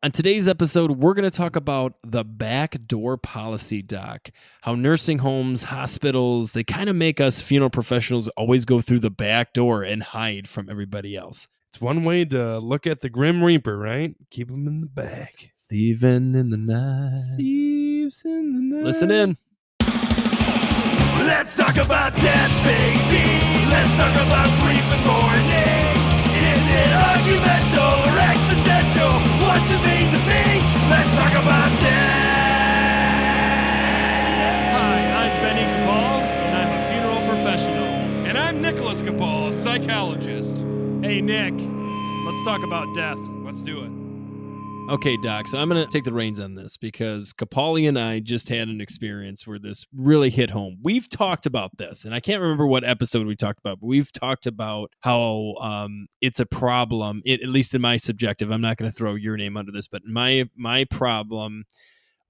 On today's episode, we're going to talk about the backdoor policy, Doc. How nursing homes, hospitals, they kind of make us funeral professionals always go through the back door and hide from everybody else. It's one way to look at the Grim Reaper, right? Keep them in the back. Thieving in the night. Thieves in the night. Listen in. Let's talk about death, baby. Let's talk about grief and mourning. Is it argumental or existential? What's it mean to me? Let's talk about death. Hi, I'm Benny Capal, and I'm a funeral professional. And I'm Nicholas Capal, psychologist. Hey, Nick, let's talk about death. Let's do it. Okay, Doc, so I'm going to take the reins on this because Capali and I just had an experience where this really hit home. We've talked about this, and I can't remember what episode we talked about, but we've talked about how it's a problem, at least in my subjective. I'm not going to throw your name under this, but my problem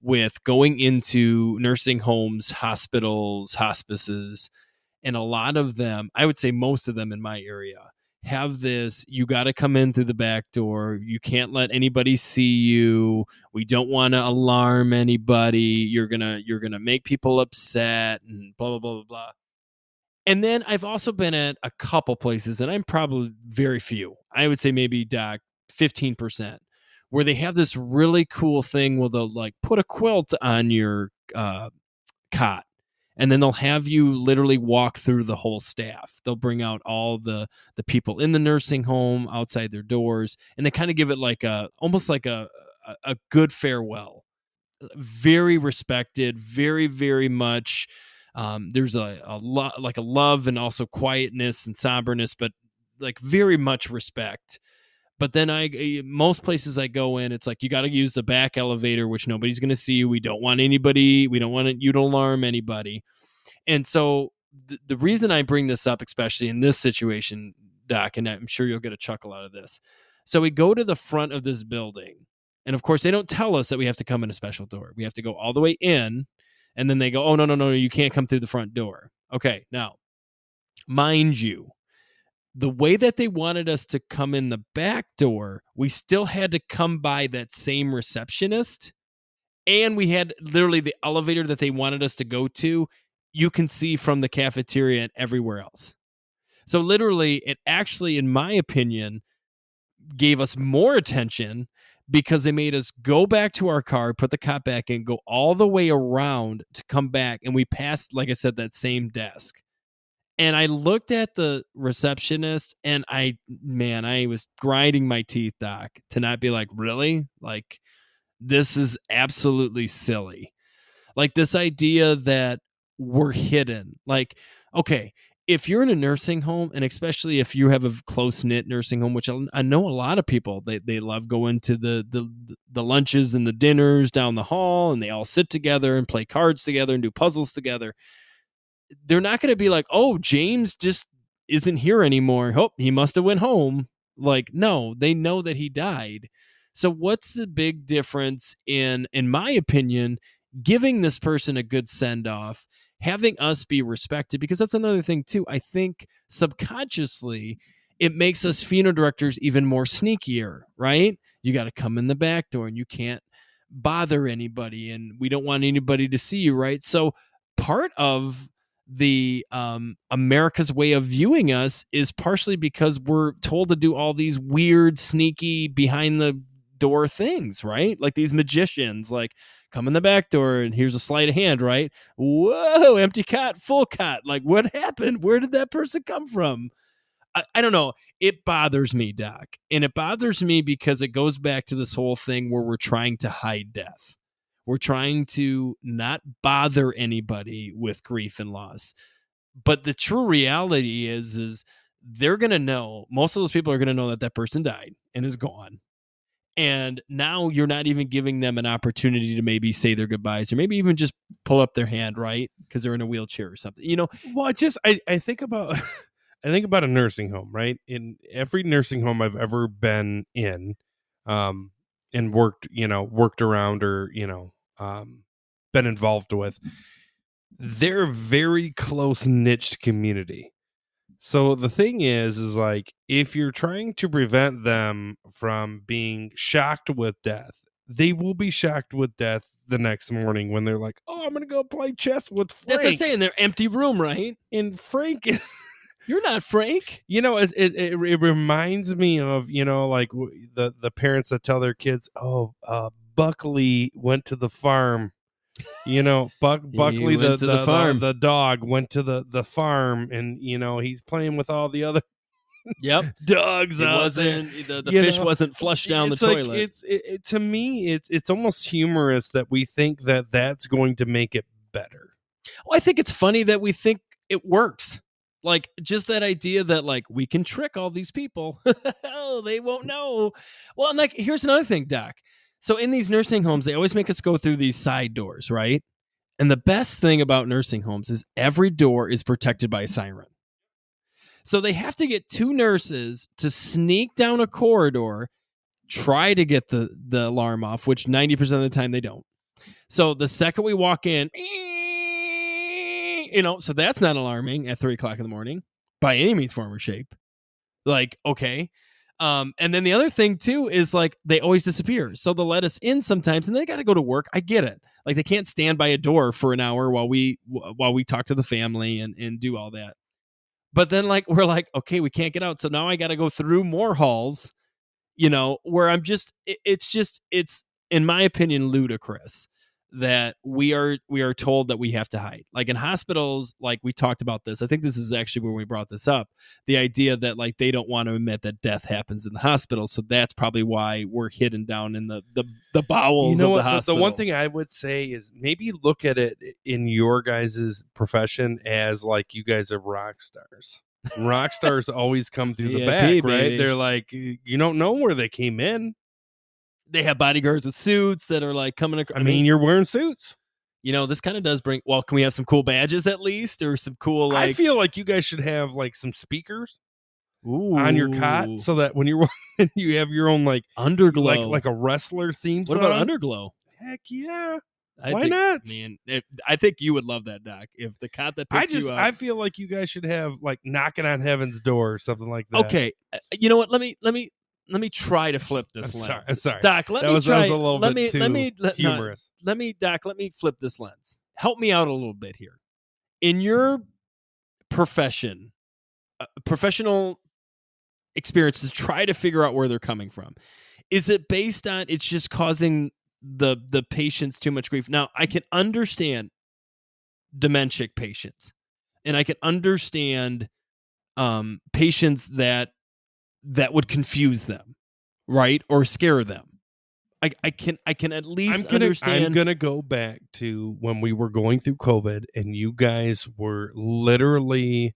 with going into nursing homes, hospitals, hospices, and a lot of them, I would say most of them in my area, have this, you got to come in through the back door. You can't let anybody see you. We don't want to alarm anybody. You're going to make people upset and blah, blah, blah, blah, blah. And then I've also been at a couple places, and I'm probably very few. I would say maybe, Doc, 15%, where they have this really cool thing where they'll like put a quilt on your cot. And then they'll have you literally walk through the whole staff. They'll bring out all the people in the nursing home outside their doors, and they kind of give it like almost like a good farewell. Very respected, very, very much. There's a lot like a love and also quietness and somberness, but like very much respect. But then most places I go in, it's like you got to use the back elevator, which nobody's going to see you. We don't want you to alarm anybody. And so the reason I bring this up, especially in this situation, Doc, and I'm sure you'll get a chuckle out of this. So we go to the front of this building, and of course they don't tell us that we have to come in a special door. We have to go all the way in, and then they go, oh, no, you can't come through the front door. Okay, now, mind you, the way that they wanted us to come in the back door, we still had to come by that same receptionist. And we had literally the elevator that they wanted us to go to, you can see from the cafeteria and everywhere else. So literally, it actually, in my opinion, gave us more attention because they made us go back to our car, put the cot back in, go all the way around to come back. And we passed, like I said, that same desk. And I looked at the receptionist and I was grinding my teeth, Doc, to not be like, really? Like, this is absolutely silly. Like this idea that we're hidden. Like, okay, if you're in a nursing home, and especially if you have a close-knit nursing home, which I know a lot of people, they love going to the lunches and the dinners down the hall, and they all sit together and play cards together and do puzzles together. They're not going to be like, oh, James just isn't here anymore. Oh, he must have went home. Like, no, they know that he died. So what's the big difference in my opinion, giving this person a good send-off, having us be respected? Because that's another thing too. I think subconsciously it makes us funeral directors even more sneakier, right? You got to come in the back door and you can't bother anybody, and we don't want anybody to see you, right? So part of the America's way of viewing us is partially because we're told to do all these weird, sneaky, behind the door things, right? Like these magicians, like come in the back door and here's a sleight of hand, right? Whoa, empty cot, full cot. Like what happened? Where did that person come from? I don't know. It bothers me, Doc. And it bothers me because it goes back to this whole thing where we're trying to hide death. We're trying to not bother anybody with grief and loss. But the true reality is they're going to know, most of those people are going to know that person died and is gone. And now you're not even giving them an opportunity to maybe say their goodbyes or maybe even just pull up their hand, right? Because they're in a wheelchair or something. You know, Well, I think about I think about a nursing home, right? In every nursing home I've ever been in, and worked around or, been involved with, they're a very close niched community. So the thing is like, if you're trying to prevent them from being shocked with death, they will be shocked with death the next morning when they're like, "Oh, I'm gonna go play chess with Frank." That's what I'm saying. They're empty room, right? And Frank is, You're not Frank. it reminds me of like the parents that tell their kids, "Oh, Buckley went to the farm." Buckley went to the farm. the dog went to the farm, and he's playing with all the other Yep. dogs. It out wasn't there. the fish wasn't flushed down the It's like, toilet. to me, it's almost humorous that we think that that's going to make it better. Well, I think it's funny that we think it works. Like, just that idea that, like, we can trick all these people. Oh, they won't know. Well, and like, here's another thing, Doc. So in these nursing homes, they always make us go through these side doors, right? And the best thing about nursing homes is every door is protected by a siren. So they have to get 2 nurses to sneak down a corridor, try to get the alarm off, which 90% of the time they don't. So the second we walk in, so that's not alarming at 3:00 in the morning by any means, form, or shape. Like, okay. And then the other thing too is like they always disappear. So they'll let us in sometimes and they got to go to work. I get it. Like they can't stand by a door for an hour while we talk to the family and do all that. But then like we're like, okay, we can't get out. So now I got to go through more halls, where I'm just it's in my opinion ludicrous that we are told that we have to hide. Like in hospitals, like we talked about this. I think this is actually when we brought this up. The idea that like they don't want to admit that death happens in the hospital, so that's probably why we're hidden down in the bowels of the hospital. The one thing I would say is maybe look at it in your guys' profession as like you guys are rock stars. Rock stars always come through the back, baby. right? They're like, you don't know where they came in. They have bodyguards with suits that are like coming across. I mean, you're wearing suits. This kind of does bring. Well, can we have some cool badges at least, or some cool like? I feel like you guys should have like some speakers Ooh. on your cot, so that when you're you have your own like underglow, like a wrestler theme song. What about underglow? Heck yeah! Why Why not? Man, I think you would love that, Doc. If the cot that picked you up. I feel like you guys should have like knocking on heaven's door or something like that. Okay, you know what? Let me try to flip this lens. I'm sorry, Doc. That was a little bit too humorous. Doc. Let me flip this lens. Help me out a little bit here. In your profession, professional experience to try to figure out where they're coming from, is it based on it's just causing the patients too much grief? Now, I can understand dementia patients, and I can understand patients that would confuse them, right, or scare them. I can at least understand. I'm gonna go back to when we were going through COVID, and you guys were literally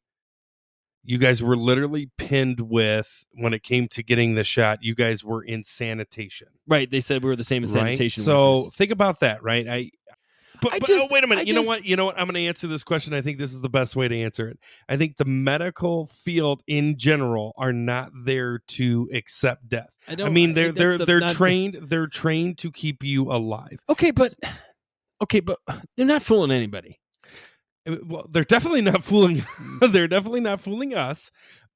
pinned with when it came to getting the shot. You guys were in sanitation, right? They said we were the same as sanitation. Right? So workers. Think about that, right? But wait a minute. You know what? I'm going to answer this question. I think this is the best way to answer it. I think the medical field in general are not there to accept death. They're trained. They're trained to keep you alive. Okay, but they're not fooling anybody. Well, they're definitely not fooling. They're definitely not fooling us.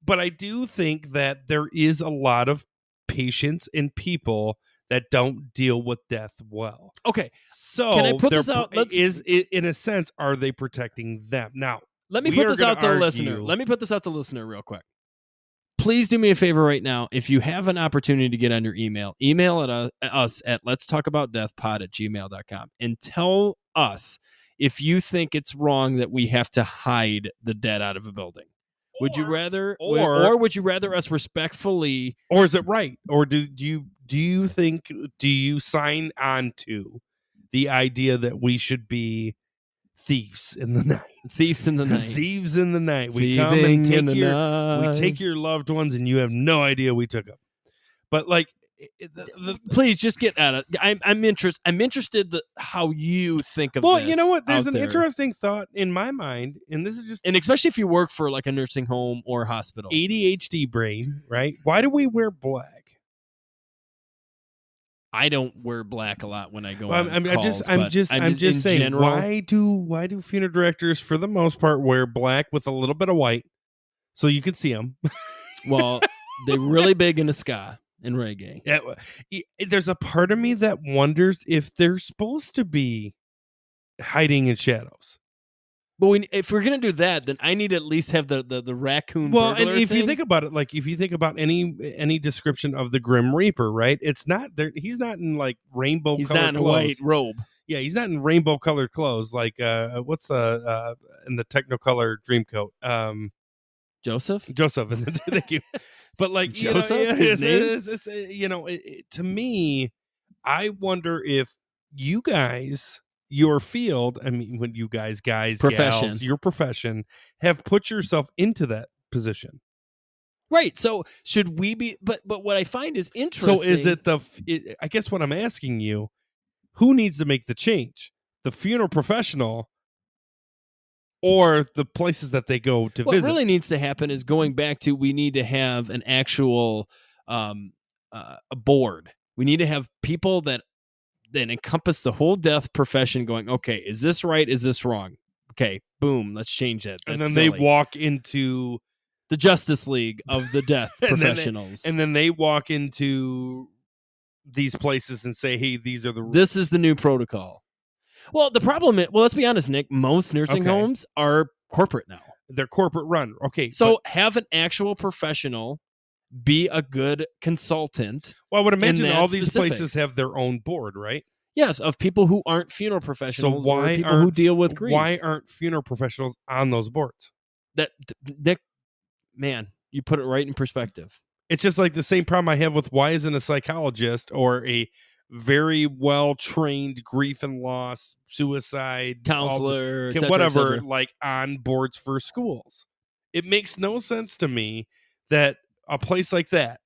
But I do think that there is a lot of patients and people that don't deal with death well. Okay, so can I put this out? In a sense, are they protecting them? Now, let me put this out to the listener. Let me put this out to the listener real quick. Please do me a favor right now. If you have an opportunity to get on your email at us at letstalkaboutdeathpod@gmail.com and tell us if you think it's wrong that we have to hide the dead out of a building. Would you rather, or would you rather us respectfully, or is it right, or do you sign on to the idea that we should be thieves in the night? Thieves in the night. Thieves in the night. We Thieving come and take your loved ones, and you have no idea we took them. But like, please just get at it. I'm interested how you think of this. Well, you know what? There's an interesting thought in my mind, and this is just, and especially if you work for like a nursing home or hospital. ADHD brain, right? Why do we wear black? I don't wear black a lot when I go. I'm just saying. General, why do funeral directors, for the most part, wear black with a little bit of white, so you can see them. Well, they're really big into ska and reggae. There's a part of me that wonders if they're supposed to be hiding in shadows. But if we're gonna do that, then I need to at least have the raccoon. Well, and burglar if you thing. think about it, like if you think about any description of the Grim Reaper, right? It's not there. He's not in like rainbow. He's colored not in a clothes. white robe. Yeah, he's not in rainbow colored clothes. Like what's the in the Technicolor Dreamcoat? Joseph. Thank you. But like Joseph, you know, his name? it's, you know, to me, I wonder if you guys, your field, I mean, when you guys, Profession. gals, your profession, have put yourself into that position. Right. So should we be? But what I find is interesting. So is it I guess what I'm asking you, who needs to make the change? The funeral professional or the places that they go to what visit? really needs to happen is going back to we need to have an actual a board. We need to have people that encompass the whole death profession going, okay, is this right? Is this wrong? Okay, boom, let's change that. And That's then silly. they walk into the Justice League of the death And then they- professionals. and then they walk into these places and say, hey, these are the rules. This is the new protocol. Well, the problem is, let's be honest, Nick, most nursing Okay. homes are corporate now. They're corporate run. Okay. So have an actual professional be a good consultant. well, I would imagine that all these places specifics. have their own board, right? Yes, of people who aren't funeral professionals So why or people aren't who deal with grief. Why aren't funeral professionals on those boards? That Nick, man, you put it right in perspective. It's just like the same problem I have with why isn't a psychologist or a very well trained grief and loss, suicide Counselor, et cetera, et whatever, cetera. like on boards for schools. It makes no sense to me that a place like that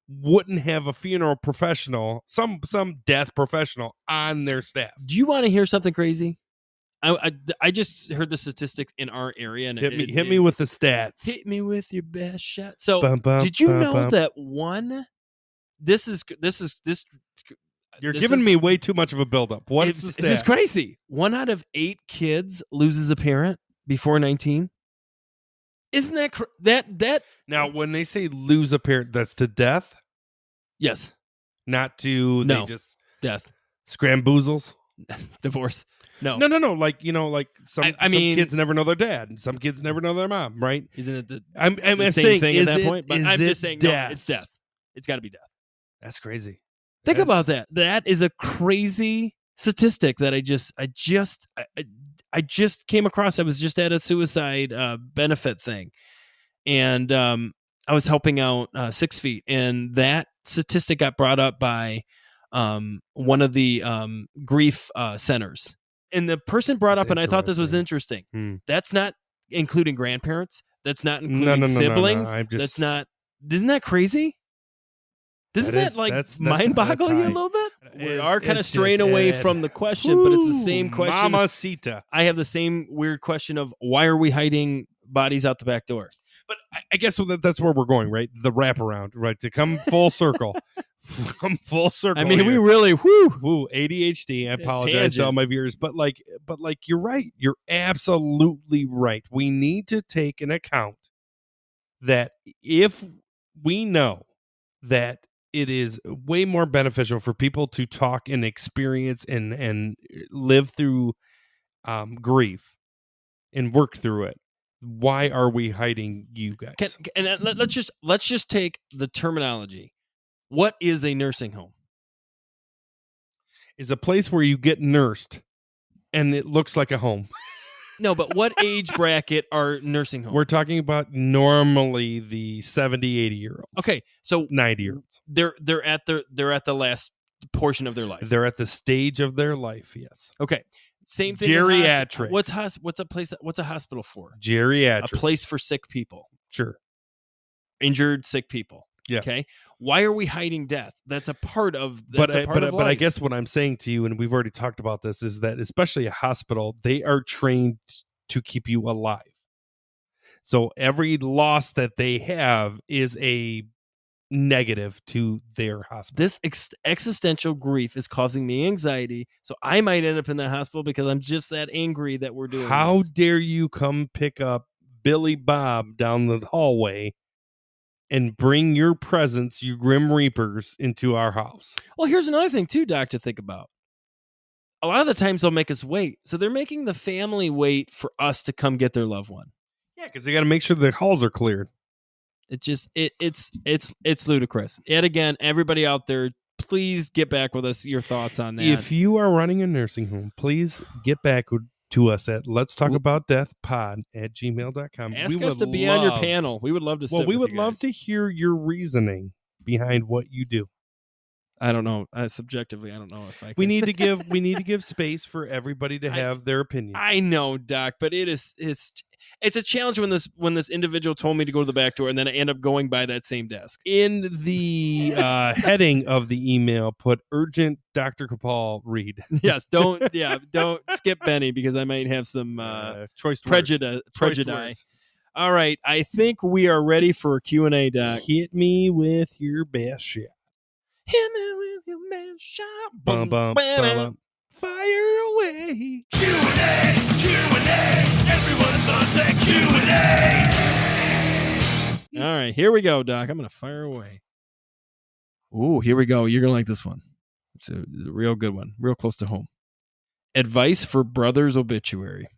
wouldn't have a funeral professional, some death professional on their staff. Do you want to hear something crazy? I just heard the statistics in our area, and Hit me with the stats. hit me with your best shot. So, Bum, bum, did you bum, know bum. that one? This is. You're this giving is- me way too much of a buildup. What is the stat? It's crazy. 1 out of 8 kids loses a parent before 19. Isn't that that? Now, when they say lose a parent, that's to death, Yes, not to No. they just death, scramboozles. divorce. No, No. Like like some. I some mean- kids never know their dad, and some kids never know their mom. Right? Isn't it the I'm same saying thing is at that it- point? But is I'm it just saying, death? no, it's death. It's got to be death. That's crazy. Think That's- about that. That is a crazy statistic that I just came across. I was just at a suicide benefit thing, and I was helping out 6 Feet, and that statistic got brought up by one of the grief centers, and the person brought That's up, and I thought this was interesting. interesting. That's not including grandparents. That's not including No. siblings. I'm just, That's not. Isn't that crazy? Doesn't That that, is- like that's mind boggle high. you a little bit? We It's- are kind of it's straying just- away from the question, but it's the same question. Mamacita. I have the same weird question of why are we hiding bodies out the back door? But I guess that's where we're going, right? The wraparound, right? To come full circle. Come full circle. I mean, we here. really Woo, ADHD. I apologize to tangent. all my viewers, but like you're right. You're absolutely right. We need to take an account that if we know that it is way more beneficial for people to talk and experience and live through grief and work through it, why are we hiding you guys? Let's just take the terminology. What is a nursing home? Is a place where you get nursed and it looks like a home. No, but what age bracket are nursing homes? We're talking about normally the 70, 80 year olds. Okay, so 90 year olds. they're at the last portion of their life. They're at the stage of their life, yes. Okay, same thing. in Geriatrics. What's a hospital for? Geriatrics. A place for sick people, Sure. injured sick people. Yeah. Okay. Why are we hiding death? That's a part of. But That's a part of I life. guess what I'm saying to you, and we've already talked about this, is that especially a hospital, they are trained to keep you alive. So every loss that they have is a negative to their hospital. this existential grief is causing me anxiety, so I might end up in that hospital because I'm just that angry that we're doing. How this. dare you come pick up Billy Bob down the hallway and bring your presents, you Grim Reapers, into our house. Well, here's another thing too, Doc, to think about. A lot of the times they'll make us wait. So they're making the family wait for us to come get their loved one. Yeah, because they got to make sure the halls are cleared. It just it's ludicrous. Yet again, everybody out there, please get back with us your thoughts on that. If you are running a nursing home, please get back to us at let's talk about death pod@gmail.com. Ask us to be on your panel. We would love to sit we with would you love guys. to hear your reasoning behind what you do. I don't know. Subjectively, I don't know if I can. We need to give space for everybody to have their opinion. I know, Doc, but it's a challenge when this individual told me to go to the back door and then I end up going by that same desk. In the heading of the email, put urgent Dr. Kapal read. Yes, don't skip Benny because I might have some choice prejudice. words. All right, I think we are ready for a Q&A, Doc. Hit me with your best shot. Hit me with your best shot. Bum, bum, bum, bum. Fire away. Q&A, everyone loves that Q&A. All right, here we go, Doc. I'm going to fire away. Ooh, here we go. You're going to like this one. It's a real good one, real close to home. Advice for brother's obituary.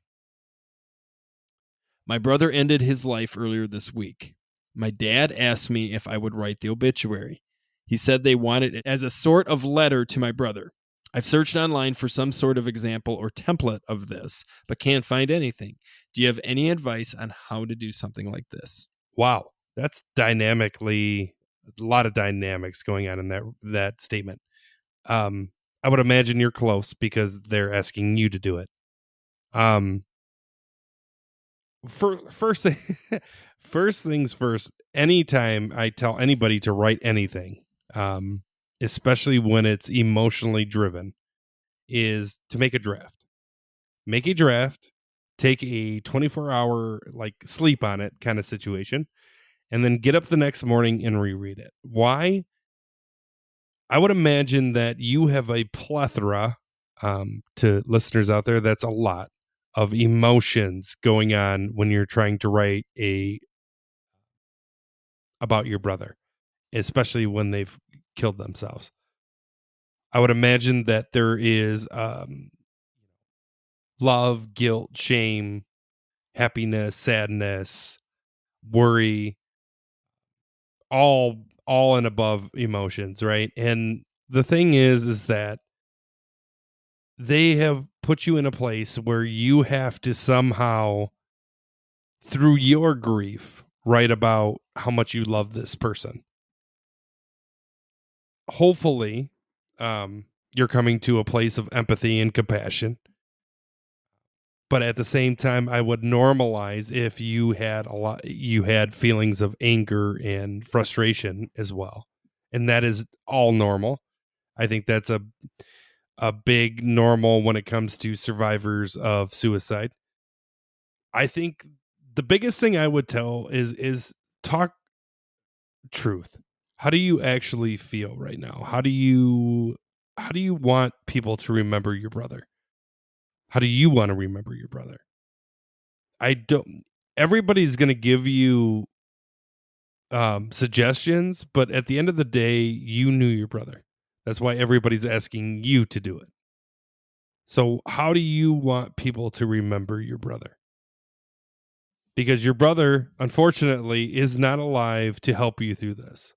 My brother ended his life earlier this week. My dad asked me if I would write the obituary. He said they wanted it as a sort of letter to my brother. I've searched online for some sort of example or template of this, but can't find anything. Do you have any advice on how to do something like this? Wow, that's dynamically a lot of dynamics going on in that statement. I would imagine you're close because they're asking you to do it. First things first. Anytime I tell anybody to write anything, especially when it's emotionally driven, is to make a draft. Make a draft, take a 24-hour sleep on it kind of situation, and then get up the next morning and reread it. Why? I would imagine that you have a plethora, to listeners out there, that's a lot of emotions going on when you're trying to write about your brother, especially when they've killed themselves. I would imagine that there is love, guilt, shame, happiness, sadness, worry, all and above emotions, right? And the thing is that they have put you in a place where you have to somehow, through your grief, write about how much you love this person. Hopefully, you're coming to a place of empathy and compassion. But at the same time, I would normalize if you had feelings of anger and frustration as well. And that is all normal. I think that's a big normal when it comes to survivors of suicide. I think the biggest thing I would tell is talk truth. How do you actually feel right now? How do you want people to remember your brother? How do you want to remember your brother? Everybody's going to give you suggestions, but at the end of the day, you knew your brother. That's why everybody's asking you to do it. So how do you want people to remember your brother? Because your brother, unfortunately, is not alive to help you through this.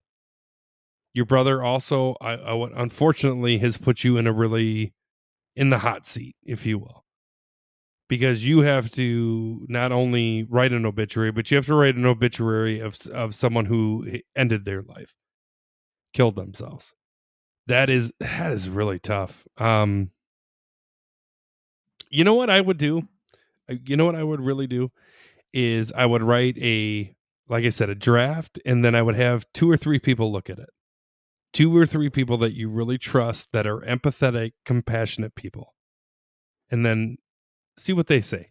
Your brother also, unfortunately, has put you in the hot seat, if you will. Because you have to not only write an obituary, but you have to write an obituary of someone who ended their life, killed themselves. That is really tough. You know what I would do? You know what I would really do is I would write like I said, a draft, and then I would have 2 or 3 people look at it. 2 or 3 people that you really trust that are empathetic, compassionate people. And then see what they say.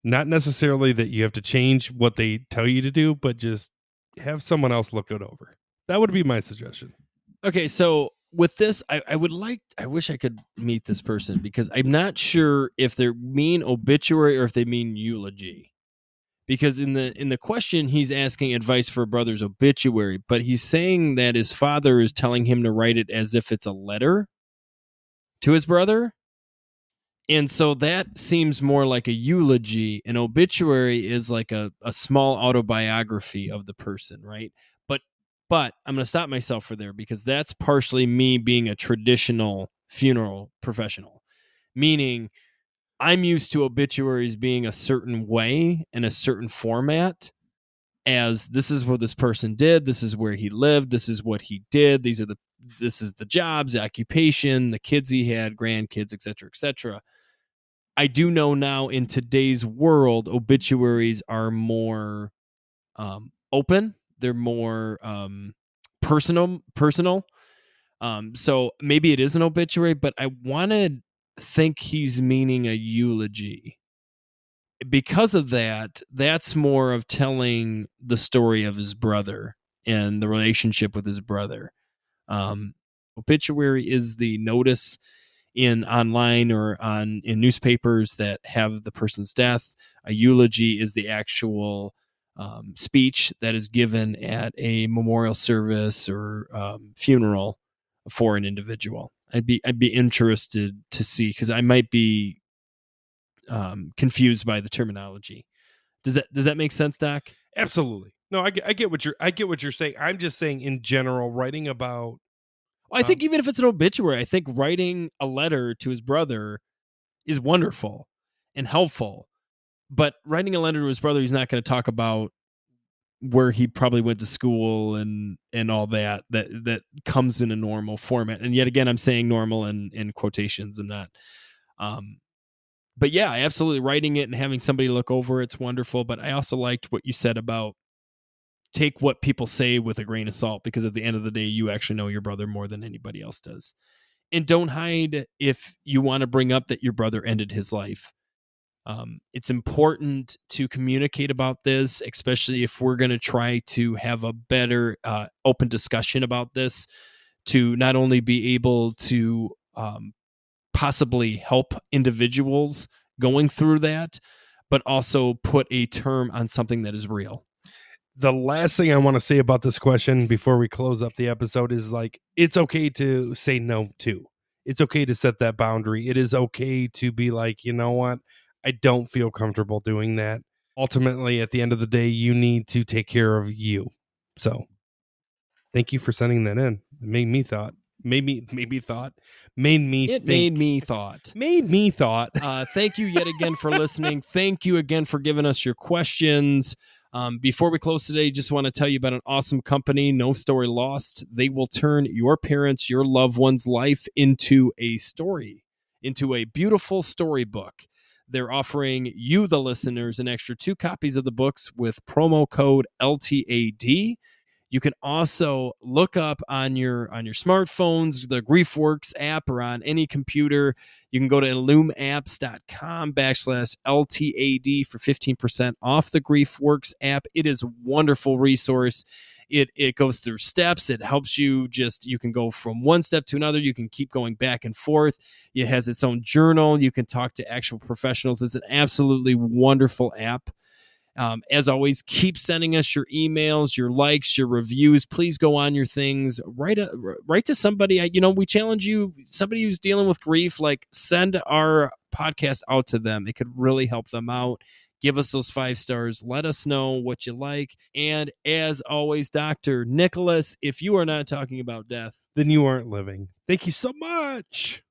Not necessarily that you have to change what they tell you to do, but just have someone else look it over. That would be my suggestion. Okay, so with this, I wish I could meet this person because I'm not sure if they mean obituary or if they mean eulogy. because in the question he's asking advice for a brother's obituary, but he's saying that his father is telling him to write it as if it's a letter to his brother. And so that seems more like a eulogy. An obituary is like a small autobiography of the person, right? But I'm going to stop myself for there because that's partially me being a traditional funeral professional, meaning I'm used to obituaries being a certain way in a certain format, as this is what this person did, this is where he lived, this is what he did, this is the jobs, the occupation, the kids he had, grandkids, etc., etc. I do know now in today's world, obituaries are more open. They're more personal. So maybe it is an obituary, but I want to think he's meaning a eulogy. Because of that, that's more of telling the story of his brother and the relationship with his brother. Obituary is the notice in online or in newspapers that have the person's death. A eulogy is the actual speech that is given at a memorial service or funeral for an individual. I'd be interested to see, because I might be confused by the terminology. Does that make sense, Doc? Absolutely. No, I get what you're saying. I'm just saying in general, writing about. I think even if it's an obituary, I think writing a letter to his brother is wonderful and helpful. But writing a letter to his brother, he's not going to talk about where he probably went to school and all that comes in a normal format. And yet again, I'm saying normal in quotations and not. But yeah, absolutely, writing it and having somebody look over it's wonderful. But I also liked what you said about take what people say with a grain of salt, because at the end of the day, you actually know your brother more than anybody else does. And don't hide if you want to bring up that your brother ended his life. It's important to communicate about this, especially if we're going to try to have a better open discussion about this, to not only be able to possibly help individuals going through that, but also put a term on something that is real. The last thing I want to say about this question before we close up the episode is, like, it's okay to say no to. It's okay to set that boundary. It is okay to be like, you know what? I don't feel comfortable doing that. Ultimately, at the end of the day, you need to take care of you. So thank you for sending that in. It made me thought. Made me thought. Made me It think. made me thought. Made me thought. Thank you yet again for listening. Thank you again for giving us your questions. Before we close today, just want to tell you about an awesome company, No Story Lost. They will turn your parents, your loved one's life into a story, into a beautiful storybook. They're offering you, the listeners, an extra 2 copies of the books with promo code LTAD. You can also look up on your smartphones, the GriefWorks app, or on any computer. You can go to illumapps.com/LTAD for 15% off the GriefWorks app. It is a wonderful resource. It goes through steps. It helps you you can go from one step to another. You can keep going back and forth. It has its own journal. You can talk to actual professionals. It's an absolutely wonderful app. As always, keep sending us your emails, your likes, your reviews. Please go on your things. Write to somebody. We challenge you, somebody who's dealing with grief, like, send our podcast out to them. It could really help them out. Give us those 5 stars. Let us know what you like. And as always, Dr. Nicholas, if you are not talking about death, Then you aren't living. Thank you so much.